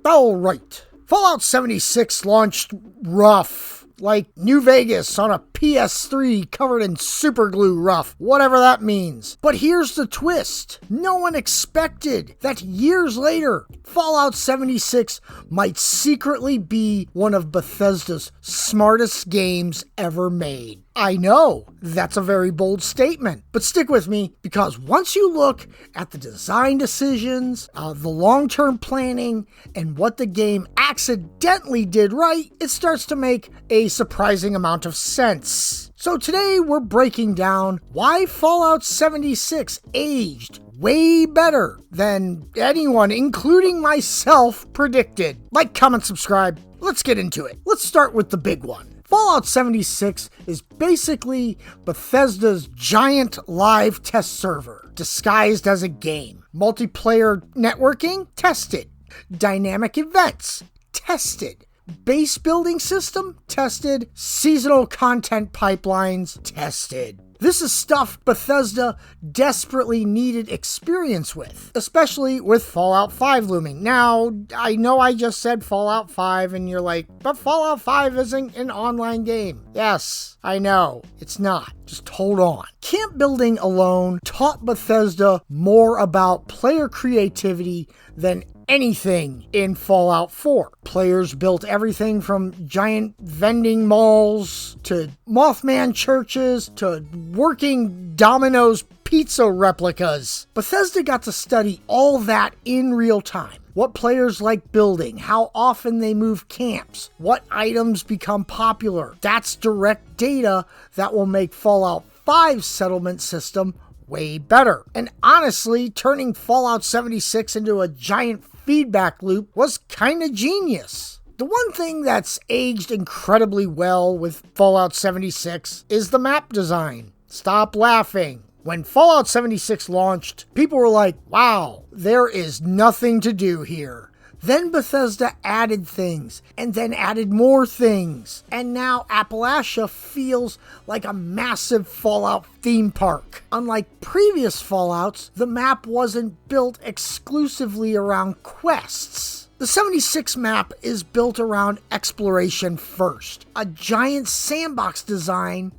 Alright, Fallout 76 launched rough, like New Vegas on a PS3 covered in superglue rough, whatever that means. But here's the twist. No one expected that years later, Fallout 76 might secretly be one of Bethesda's smartest games ever made. I know, that's a very bold statement, but stick with me, because once you look at the design decisions, the long-term planning, and what the game accidentally did right, it starts to make a surprising amount of sense. So today we're breaking down why Fallout 76 aged way better than anyone, including myself, predicted. Like, comment, subscribe. Let's get into it. Let's start with the big one. Fallout 76 is basically Bethesda's giant live test server, disguised as a game. Multiplayer networking? Tested. Dynamic events? Tested. Base building system? Tested. Seasonal content pipelines? Tested. This is stuff Bethesda desperately needed experience with, especially with Fallout 5 looming. Now, I know I just said Fallout 5 and you're like, but Fallout 5 isn't an online game. Yes, I know, it's not. Just hold on. Camp building alone taught Bethesda more about player creativity than anything in Fallout 4. Players built everything from giant vending malls to Mothman churches to working Domino's pizza replicas. Bethesda got to study all that in real time. What players like building, how often they move camps, what items become popular. That's direct data that will make Fallout 5's settlement system way better. And honestly, turning Fallout 76 into a giant feedback loop was kinda genius. The one thing that's aged incredibly well with Fallout 76 is the map design. Stop laughing. When Fallout 76 launched, people were like, wow, there is nothing to do here. Then Bethesda added things, and then added more things. And now Appalachia feels like a massive Fallout theme park. Unlike previous Fallouts, the map wasn't built exclusively around quests. The 76 map is built around exploration first. A giant sandbox designed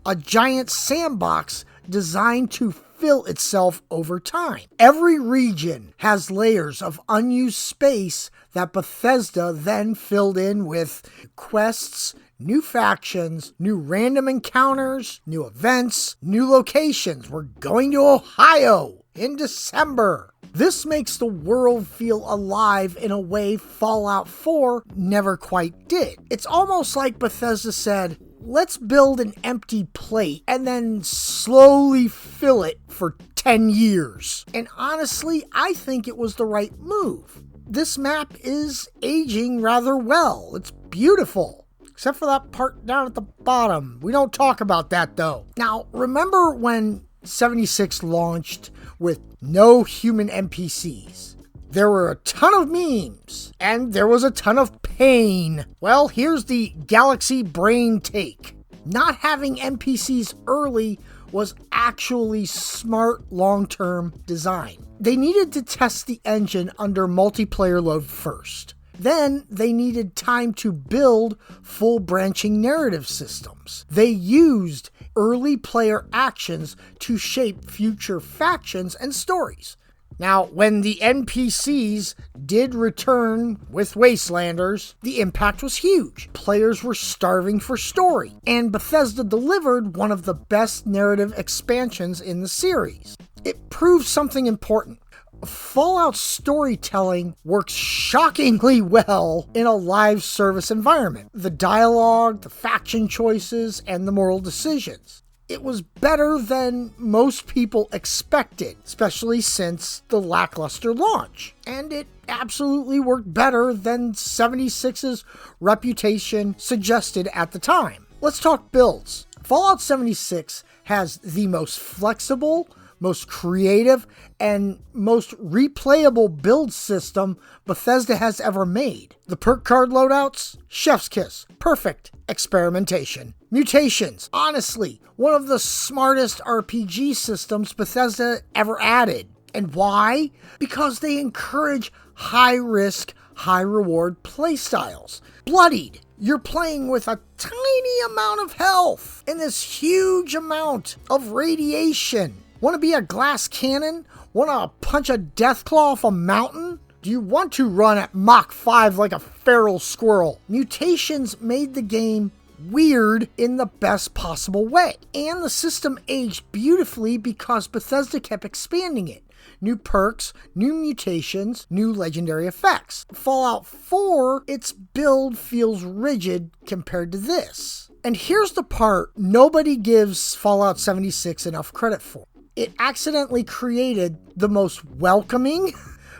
to fill itself over time. Every region has layers of unused space that Bethesda then filled in with quests, new factions, new random encounters, new events, new locations. We're going to Ohio in December. This makes the world feel alive in a way Fallout 4 never quite did. It's almost like Bethesda said, let's build an empty plate and then slowly fill it for 10 years. And honestly, I think it was the right move. This map is aging rather well. It's beautiful. Except for that part down at the bottom. We don't talk about that though. Now, remember when 76 launched with no human NPCs? There were a ton of memes, and there was a ton of pain. Well, here's the Galaxy Brain take. Not having NPCs early was actually smart long-term design. They needed to test the engine under multiplayer load first. Then they needed time to build full branching narrative systems. They used early player actions to shape future factions and stories. Now, when the NPCs did return with Wastelanders, the impact was huge. Players were starving for story, and Bethesda delivered one of the best narrative expansions in the series. It proved something important. Fallout storytelling works shockingly well in a live service environment. The dialogue, the faction choices, and the moral decisions. It was better than most people expected, especially since the lackluster launch. And it absolutely worked better than 76's reputation suggested at the time. Let's talk builds. Fallout 76 has the most flexible, most creative, and most replayable build system Bethesda has ever made. The perk card loadouts? Chef's kiss. Perfect experimentation. Mutations. Honestly, one of the smartest RPG systems Bethesda ever added. And why? Because they encourage high risk, high reward playstyles. Bloodied, you're playing with a tiny amount of health and this huge amount of radiation. Want to be a glass cannon? Want to punch a deathclaw off a mountain? Do you want to run at Mach 5 like a feral squirrel? Mutations made the game weird in the best possible way. And the system aged beautifully because Bethesda kept expanding it. New perks, new mutations, new legendary effects. Fallout 4, its build feels rigid compared to this. And here's the part nobody gives Fallout 76 enough credit for. It accidentally created the most welcoming,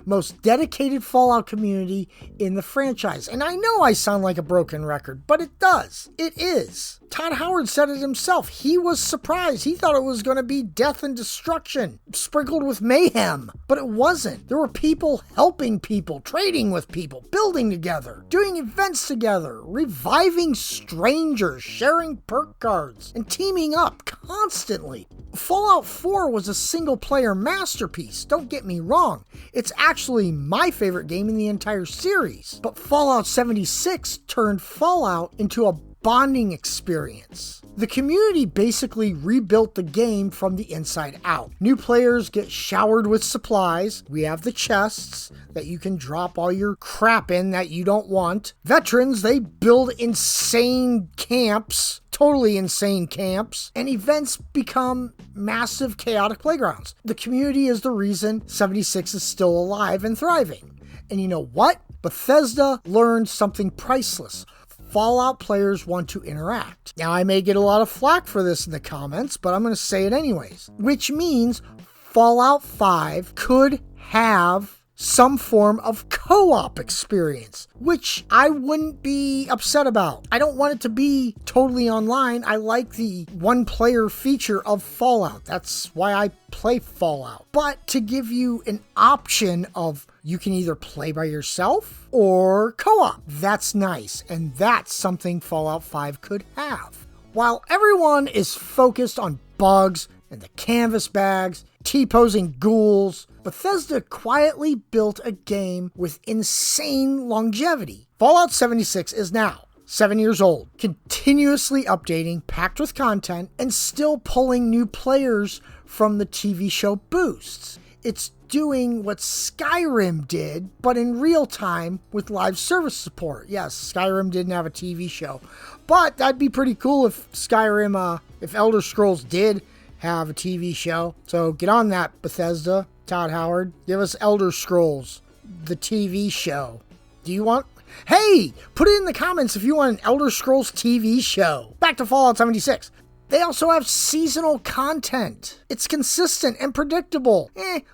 most dedicated Fallout community in the franchise. And I know I sound like a broken record, but it does. It is. Todd Howard said it himself. He was surprised. He thought it was going to be death and destruction, sprinkled with mayhem. But it wasn't. There were people helping people, trading with people, building together, doing events together, reviving strangers, sharing perk cards, and teaming up constantly. Fallout 4 was a single-player masterpiece, don't get me wrong. It's actually my favorite game in the entire series. But Fallout 76 turned Fallout into a bonding experience. The community basically rebuilt the game from the inside out. New players get showered with supplies. We have the chests that you can drop all your crap in that you don't want. Veterans, they build insane camps, totally insane camps, and events become massive chaotic playgrounds. The community is the reason 76 is still alive and thriving. And you know what? Bethesda learned something priceless. Fallout players want to interact. Now, I may get a lot of flack for this in the comments, but I'm going to say it anyways. Which means Fallout 5 could have some form of co-op experience, which I wouldn't be upset about. I don't want it to be totally online. I like the one-player feature of Fallout. That's why I play Fallout. But to give you an option of you can either play by yourself or co-op. That's nice, and that's something Fallout 5 could have. While everyone is focused on bugs and the canvas bags, T-posing ghouls, Bethesda quietly built a game with insane longevity. Fallout 76 is now 7 years old, continuously updating, packed with content, and still pulling new players from the TV show boosts. It's doing what Skyrim did, but in real time with live service support. Yes, Skyrim didn't have a TV show, but that'd be pretty cool if Skyrim, if Elder Scrolls did have a TV show. So get on that, Bethesda, Todd Howard. Give us Elder Scrolls, the TV show. Do you want... Hey, put it in the comments if you want an Elder Scrolls TV show. Back to Fallout 76. They also have seasonal content. It's consistent and predictable.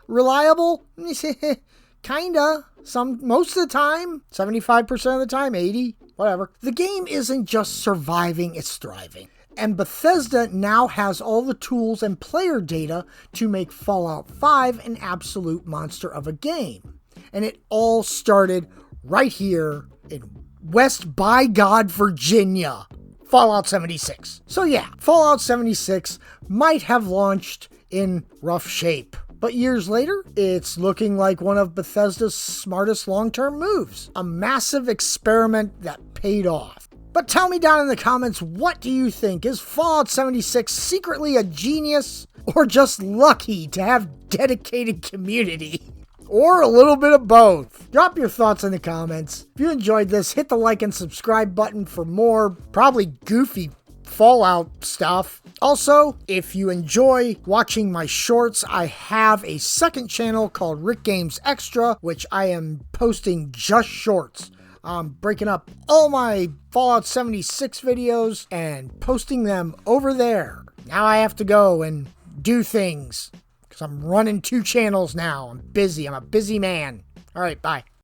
Reliable? Kinda. Most of the time. 75% of the time. 80. Whatever. The game isn't just surviving, it's thriving. And Bethesda now has all the tools and player data to make Fallout 5 an absolute monster of a game. And it all started right here in West by God, Virginia. Fallout 76. So yeah, Fallout 76 might have launched in rough shape. But years later, it's looking like one of Bethesda's smartest long-term moves. A massive experiment that paid off. But tell me down in the comments, what do you think? Is Fallout 76 secretly a genius or just lucky to have dedicated community? Or a little bit of both. Drop your thoughts in the comments. If you enjoyed this, hit the like and subscribe button for more probably goofy Fallout stuff. Also, if you enjoy watching my shorts, I have a second channel called Rick Games Extra, which I am posting just shorts. I'm breaking up all my Fallout 76 videos and posting them over there. Now I have to go and do things. I'm running 2 channels now. I'm busy. I'm a busy man. All right, bye.